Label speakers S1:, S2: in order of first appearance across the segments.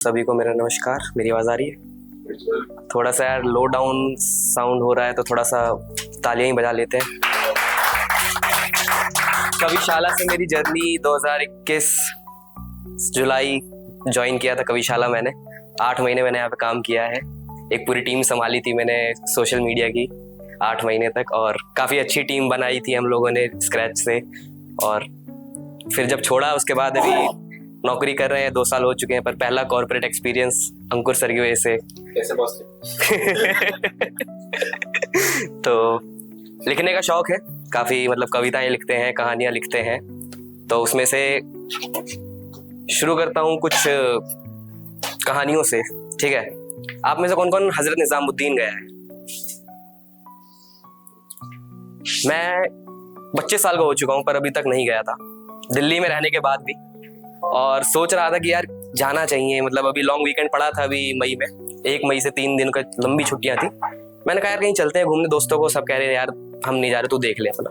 S1: सभी को मेरा नमस्कार। मेरी आवाज़ आ रही है? थोड़ा सा यार लो डाउन साउंड हो रहा है तो थोड़ा सा तालियां ही बजा लेते हैं। कविशाला से मेरी जर्नी 2021 जुलाई ज्वाइन किया था कविशाला मैंने। 8 महीने मैंने यहाँ पे काम किया है। एक पूरी टीम संभाली थी मैंने सोशल मीडिया की 8 महीने तक, और काफ़ी अच्छी टीम बनाई थी हम लोगों ने स्क्रैच से। और फिर जब छोड़ा उसके बाद अभी नौकरी कर रहे हैं, 2 साल हो चुके हैं, पर पहला कॉर्पोरेट एक्सपीरियंस अंकुर सर की वजह से।
S2: कैसे
S1: तो लिखने का शौक है काफी, मतलब कविताएं लिखते हैं, कहानियां लिखते हैं। तो उसमें से शुरू करता हूँ कुछ कहानियों से, ठीक है? आप में से कौन कौन हजरत निजामुद्दीन गया है? मैं 25 साल का हो चुका हूँ पर अभी तक नहीं गया था, दिल्ली में रहने के बाद भी। और सोच रहा था कि यार जाना चाहिए, मतलब अभी लॉन्ग वीकेंड पड़ा था अभी मई में, 1 मई से 3 दिन का लंबी छुट्टियां थी। मैंने कहा यार कहीं चलते हैं घूमने दोस्तों को, सब कह रहे हैं यार हम नहीं जा रहे, तू देख ले अपना।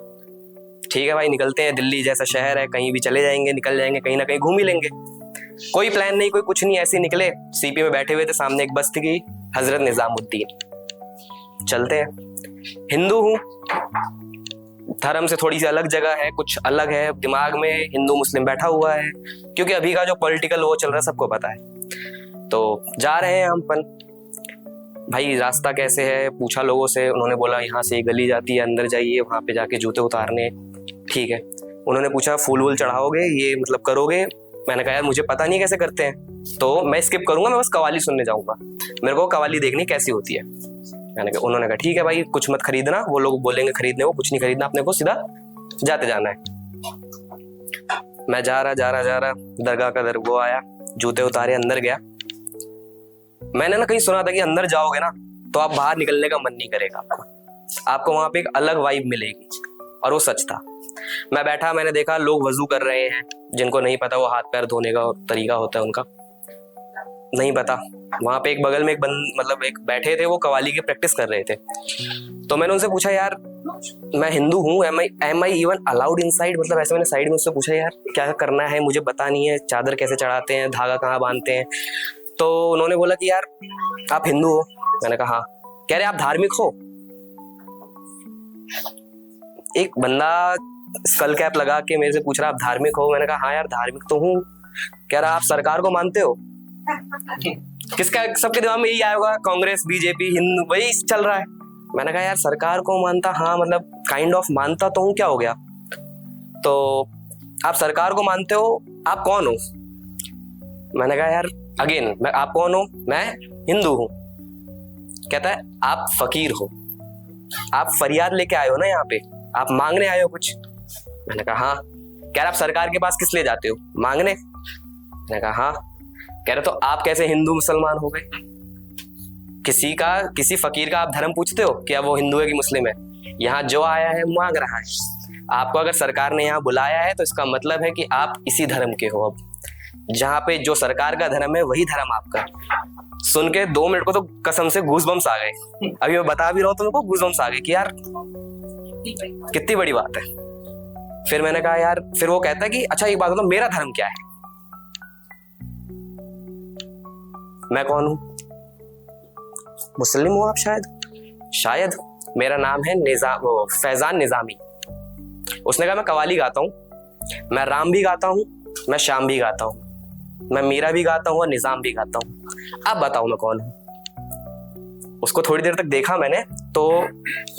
S1: ठीक है भाई, निकलते हैं, दिल्ली जैसा शहर है, कहीं भी चले जाएंगे, निकल जाएंगे, कहीं ना कहीं घूम ही लेंगे। कोई प्लान नहीं, कोई कुछ नहीं, ऐसे ही निकले। सीपी में बैठे हुए थे, सामने एक बस थी हजरत निजामुद्दीन, चलते हैं। हिंदू हूँ, धर्म से थोड़ी सी अलग जगह है, कुछ अलग है दिमाग में, हिंदू मुस्लिम बैठा हुआ है, क्योंकि अभी का जो पॉलिटिकल वो चल रहा है सबको पता है। तो जा रहे हैं हम भाई, रास्ता कैसे है पूछा लोगों से, उन्होंने बोला यहाँ से गली जाती है, अंदर जाइए, वहां पे जाके जूते उतारने। ठीक है, उन्होंने पूछा फूल वूल चढ़ाओगे, ये मतलब करोगे? मैंने कहा यार मुझे पता नहीं कैसे करते हैं, तो मैं स्किप करूंगा, मैं बस कवाली सुनने जाऊंगा, मेरे को कवाली देखनी कैसी होती है। उन्होंने कहा ठीक है भाई, कुछ मत खरीदना, वो लोग बोलेंगे खरीदने को, कुछ नहीं खरीदना, अपने को सीधा जाते जाना है। मैं जा रहा दरगाह का वो आया, जूते उतारे, अंदर गया। मैंने ना कहीं सुना था कि अंदर जाओगे ना तो आप बाहर निकलने का मन नहीं करेगा, आपको वहां पे एक अलग वाइब मिलेगी, और वो सच था। मैं बैठा, मैंने देखा लोग वजू कर रहे हैं, जिनको नहीं पता वो हाथ पैर धोने का तरीका होता है उनका नहीं पता। वहां पे एक बगल में मतलब एक बैठे थे, वो कवाली की प्रैक्टिस कर रहे थे। तो मैंने उनसे पूछा यार मैं हिंदू हूँ, am I even allowed inside, मतलब ऐसे मैंने साइड में उससे पूछा यार क्या करना है, मुझे पता नहीं है, चादर कैसे चढ़ाते हैं, धागा कहाँ बांधते हैं। तो उन्होंने बोला कि यार आप हिंदू हो? मैंने कहा हाँ। कह रहे आप धार्मिक हो? एक बंदा स्कल कैप लगा के मेरे से पूछ रहा आप धार्मिक हो? मैंने कहा हाँ यार धार्मिक तो हूँ। कह रहा आप सरकार को मानते हो? किसका, सबके दिमाग में यही आया होगा, कांग्रेस बीजेपी हिंदू, वही चल रहा है। मैंने कहा यार सरकार को मानता, हाँ मतलब काइंड ऑफ मानता तो हूँ, क्या हो गया? तो आप सरकार को मानते हो, आप कौन हो? मैंने कहा यार अगेन मैं, आप कौन हो? मैं हिंदू हूँ। कहता है आप फकीर हो, आप फरियाद लेके आए हो ना यहाँ पे, आप मांगने आए हो कुछ? मैंने कहा हाँ। कह रहा आप सरकार के पास किस लिए जाते हो? मांगने। मैंने कहा हाँ। कह रहे तो आप कैसे हिंदू मुसलमान हो गए? किसी फकीर का आप धर्म पूछते हो कि अब वो हिंदू है कि मुस्लिम है? यहाँ जो आया है मांग रहा है। आपको अगर सरकार ने यहाँ बुलाया है तो इसका मतलब है कि आप इसी धर्म के हो। अब जहाँ पे जो सरकार का धर्म है वही धर्म आपका। सुन के 2 मिनट को तो कसम से गूज़बम्स आ गए। अभी मैं बता भी रहा हूँ तो मेरे को गूज़बम्स आ गए कि यार कितनी बड़ी बात है। फिर मैंने कहा यार, फिर वो कहता है कि अच्छा एक बात बताओ मेरा धर्म क्या है? मैं कौन हूं? मुस्लिम हूं आप शायद। मेरा नाम है फैजान निजामी। उसने कहा मैं कवाली गाता हूं, मैं राम भी गाता हूं, मैं शाम भी गाता हूं, मैं मीरा भी गाता हूं और निजाम भी गाता हूं। अब बताओ मैं कौन हूं? उसको थोड़ी देर तक देखा मैंने, तो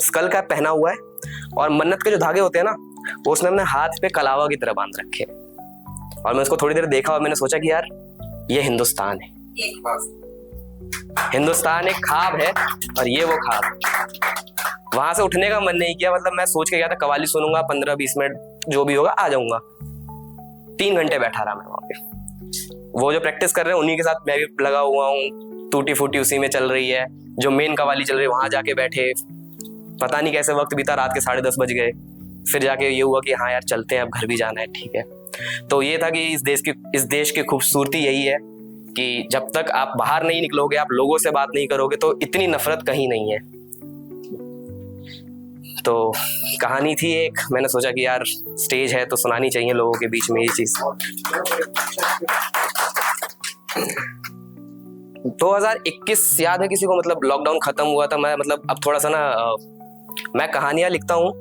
S1: स्कल कैप पहना हुआ है और मन्नत के जो धागे होते हैं ना, वो उसने अपने हाथ पे कलावा की तरह बांध रखे। और मैं उसको थोड़ी देर देखा और मैंने सोचा कि यार ये हिंदुस्तान है, हिंदुस्तान एक ख्वाब है और ये वो ख्वाब। वहां से उठने का मन नहीं किया, मतलब मैं सोच के गया था कवाली सुनूंगा 15-20 मिनट जो भी होगा आ जाऊंगा। 3 घंटे बैठा रहा मैं वहां पे। वो जो प्रैक्टिस कर रहे हैं उन्हीं के साथ मैं भी लगा हुआ हूँ, टूटी फूटी उसी में चल रही है। जो मेन कवाली चल रही है वहां जाके बैठे, पता नहीं कैसे वक्त बीता, रात के 10:30 बज गए। फिर जाके ये हुआ कि हाँ यार चलते हैं, अब घर भी जाना है। ठीक है, तो ये था कि इस देश की खूबसूरती यही है कि जब तक आप बाहर नहीं निकलोगे, आप लोगों से बात नहीं करोगे, तो इतनी नफरत कहीं नहीं है। तो कहानी थी एक, मैंने सोचा कि यार स्टेज है तो सुनानी चाहिए लोगों के बीच में ये चीज। 2021 याद है किसी को? मतलब लॉकडाउन खत्म हुआ था, मैं मतलब अब थोड़ा सा ना मैं कहानियां लिखता हूँ,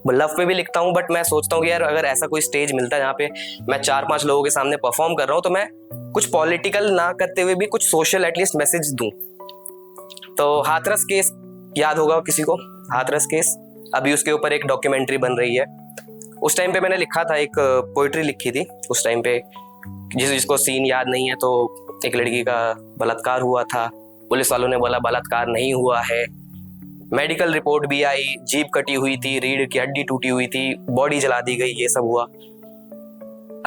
S1: लव पे भी लिखता हूँ, बट मैं सोचता हूँ कि यार अगर ऐसा कोई स्टेज मिलता है जहाँ पे मैं 4-5 लोगों के सामने परफॉर्म कर रहा हूँ तो मैं कुछ पॉलिटिकल ना करते हुए भी कुछ सोशल एटलीस्ट मैसेज दूं। तो हाथरस केस याद होगा किसी को? हाथरस केस, अभी उसके ऊपर एक डॉक्यूमेंट्री बन रही है। उस टाइम पे मैंने लिखा था, एक पोइट्री लिखी थी उस टाइम पे, जिसको सीन याद नहीं है। तो एक लड़की का बलात्कार हुआ था, पुलिस वालों ने बोला बलात्कार नहीं हुआ है, मेडिकल रिपोर्ट भी आई, जीभ कटी हुई थी, रीढ़ की हड्डी टूटी हुई थी, बॉडी जला दी गई, ये सब हुआ।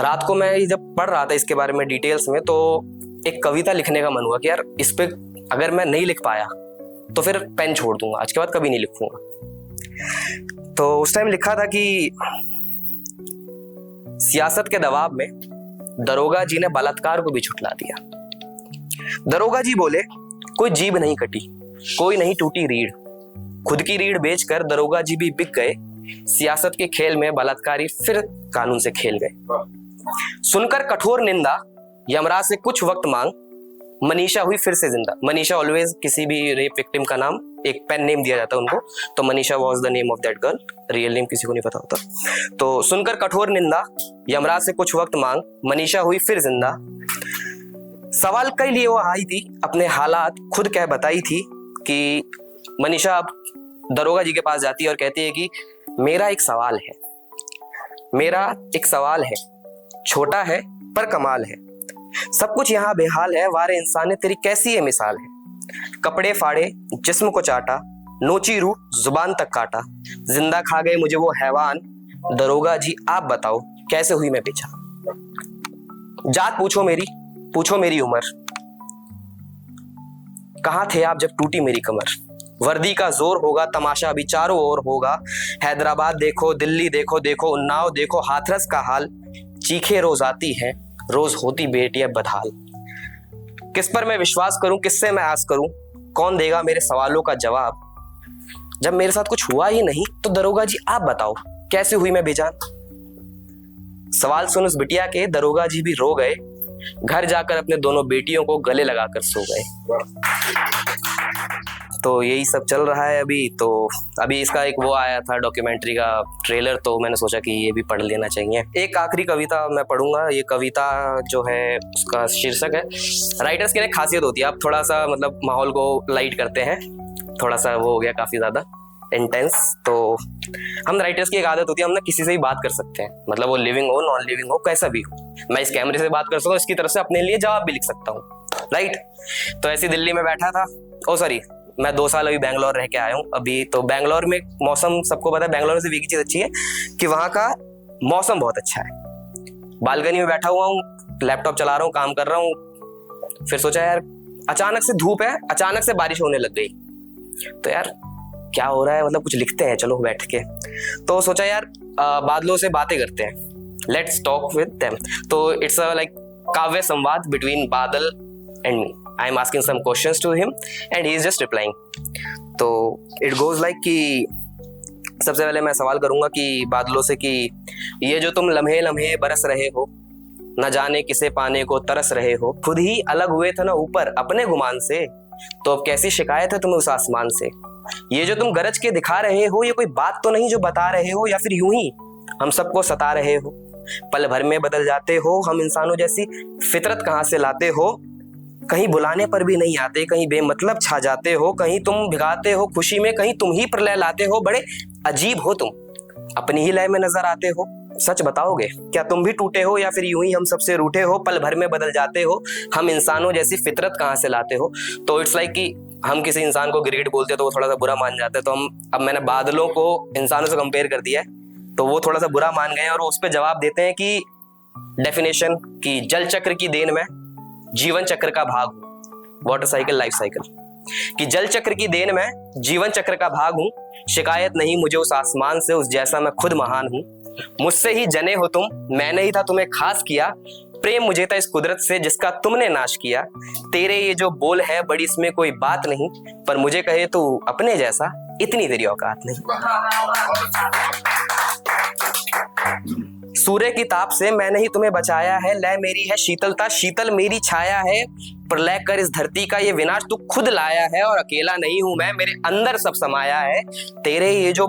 S1: रात को मैं जब पढ़ रहा था इसके बारे में डिटेल्स में, तो एक कविता लिखने का मन हुआ कि यार इस पे अगर मैं नहीं लिख पाया तो फिर पेन छोड़ दूंगा, आज के बाद कभी नहीं लिखूंगा। तो उस टाइम लिखा था कि सियासत के दबाव में दरोगा जी ने बलात्कार को भी झुठला दिया। दरोगा जी बोले कोई जीभ नहीं कटी, कोई नहीं टूटी रीढ़, खुद की रीढ़ बेचकर दरोगा जी भी बिक गए, सियासत के खेल में बलात्कारी फिर कानून से खेल गए। सुनकर कठोर निंदा यमराज से कुछ वक्त मांग, मनीषा हुई फिर से जिंदा। मनीषा ऑलवेज किसी भी रेप विक्टिम का नाम एक पेन नेम दिया जाता है उनको, तो Manisha was the name of that girl, real name किसी को नहीं पता होता। तो सुनकर कठोर निंदा यमराज से कुछ वक्त मांग, मनीषा हुई फिर जिंदा। सवाल कई लिए वो आई थी, अपने हालात खुद कह बताई थी कि मनीषा अब दरोगा जी के पास जाती है और कहती है कि मेरा एक सवाल है, मेरा एक सवाल है, छोटा है पर कमाल है, सब कुछ यहाँ बेहाल है, वारे इंसान ने तेरी कैसी है मिसाल है। कपड़े फाड़े जिस्म को चाटा, नोची रूह जुबान तक काटा, जिंदा खा गए मुझे वो हैवान, दरोगा जी आप बताओ कैसे हुई मैं पहचान। जात पूछो मेरी उम्र, कहाँ थे आप जब टूटी मेरी कमर। वर्दी का जोर होगा, तमाशा अभी चारों ओर होगा, हैदराबाद देखो, दिल्ली देखो, देखो उन्नाव देखो, हाथरस का हाल, चीखे रोज आती है, रोज होती बेटियां बदहाल। किस पर मैं विश्वास करूं, किससे मैं आस करूं, कौन देगा मेरे सवालों का जवाब। जब मेरे साथ कुछ हुआ ही नहीं तो दरोगा जी आप बताओ कैसे हुई मैं बेजान। सवाल सुन उस बिटिया के दरोगा जी भी रो गए, घर जाकर अपने दोनों बेटियों को गले लगाकर सो गए। तो यही सब चल रहा है अभी। तो अभी इसका एक वो आया था डॉक्यूमेंट्री का ट्रेलर, तो मैंने सोचा कि ये भी पढ़ लेना चाहिए। एक आखिरी कविता मैं पढ़ूंगा। ये कविता जो है उसका शीर्षक है, राइटर्स की एक खासियत होती है, आप थोड़ा सा मतलब माहौल को लाइट करते हैं, थोड़ा सा वो हो गया काफी ज्यादा इंटेंस। तो हम राइटर्स की एक आदत होती है, हम ना किसी से भी बात कर सकते हैं, मतलब वो लिविंग हो नॉन लिविंग हो कैसा भी हो। मैं इस कैमरे से बात कर सकता हूँ, इसकी तरफ से अपने लिए जवाब भी लिख सकता हूँ, राइट। तो ऐसी दिल्ली में बैठा था, मैं 2 साल अभी बैंगलोर रह के आया हूँ अभी। तो बैंगलोर में मौसम सबको पता है, बैंगलोर से एक चीज अच्छी है कि वहाँ का मौसम बहुत अच्छा है। बालकनी में बैठा हुआ हूँ, लैपटॉप चला रहा हूँ, काम कर रहा हूँ। फिर सोचा यार अचानक से धूप है, अचानक से बारिश होने लग गई, तो यार क्या हो रहा है, मतलब कुछ लिखते हैं चलो बैठ के। तो सोचा यार बादलों से बातें करते हैं, लेट्स टॉक विद देम। तो इट्स लाइक काव्य संवाद बिटवीन बादल and me. I am asking some questions to him and he is just replying. तो it goes like कि सबसे पहले मैं सवाल करूंगा कि बादलों से कि ये जो तुम लम्हे लम्हे बरस रहे हो, न जाने किसे पाने को तरस रहे हो, खुद ही अलग हुए थे ना ऊपर अपने गुमान से, तो अब कैसी शिकायत है तुम्हें उस आसमान से। ये जो तुम गरज के दिखा रहे हो, ये कोई बात तो नहीं जो बता रहे हो, या फिर यूं ही हम सबको सता रहे हो। पल भर में बदल जाते हो, हम इंसानों जैसी फितरत कहाँ से लाते हो। कहीं बुलाने पर भी नहीं आते, कहीं बेमतलब छा जाते हो, कहीं तुम भिगाते हो खुशी में, कहीं तुम ही प्रलय लाते हो। बड़े अजीब हो तुम, अपनी ही लय में नजर आते हो। सच बताओगे क्या तुम भी टूटे हो, या फिर यूं ही हम सबसे रूठे हो। पल भर में बदल जाते हो, हम इंसानों जैसी फितरत कहाँ से लाते हो। तो इट्स लाइक कि हम किसी इंसान को ग्रेट बोलते हैं तो वो थोड़ा सा बुरा मान जाते हैं। तो अब मैंने बादलों को इंसानों से कंपेयर कर दिया है, तो वो थोड़ा सा बुरा मान गए और उस पर जवाब देते हैं कि डेफिनेशन की जल चक्र की देन में जीवन चक्र का भाग हूं, वाटर साइकिल लाइफ साइकिल कि जल चक्र की देन में जीवन चक्र का भाग हूं। शिकायत नहीं मुझे उस आसमान से, उस जैसा मैं खुद महान हूं। मुझसे ही जने हो तुम, मैंने ही था तुम्हें खास किया। प्रेम मुझे था इस कुदरत से जिसका तुमने नाश किया। तेरे ये जो बोल है बड़ी इसमें कोई बात नहीं, पर मुझे कहे तू अपने जैसा, इतनी तेरी औकात नहीं। सूर्य की ताप से मैंने ही तुम्हें बचाया है, लय मेरी है शीतलता, शीतल मेरी छाया है, प्रलय कर इस धरती का ये विनाश तू खुद लाया है, और अकेला नहीं हूं मैं, मेरे अंदर सब समाया है। तेरे ये जो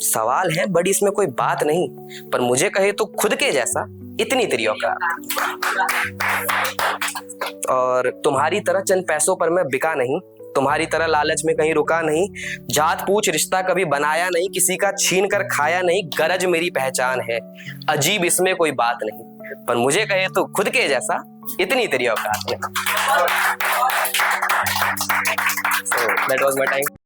S1: सवाल है बड़ी इसमें कोई बात नहीं, पर मुझे कहे तो खुद के जैसा इतनी तेरी औकात। और तुम्हारी तरह चंद पैसों पर मैं बिका नहीं, तुम्हारी तरह लालच में कहीं रुका नहीं, जात पूछ रिश्ता कभी बनाया नहीं, किसी का छीन कर खाया नहीं, गरज मेरी पहचान है, अजीब इसमें कोई बात नहीं, पर मुझे कहे तो खुद के जैसा इतनी तेरी औकात है। So that was my time.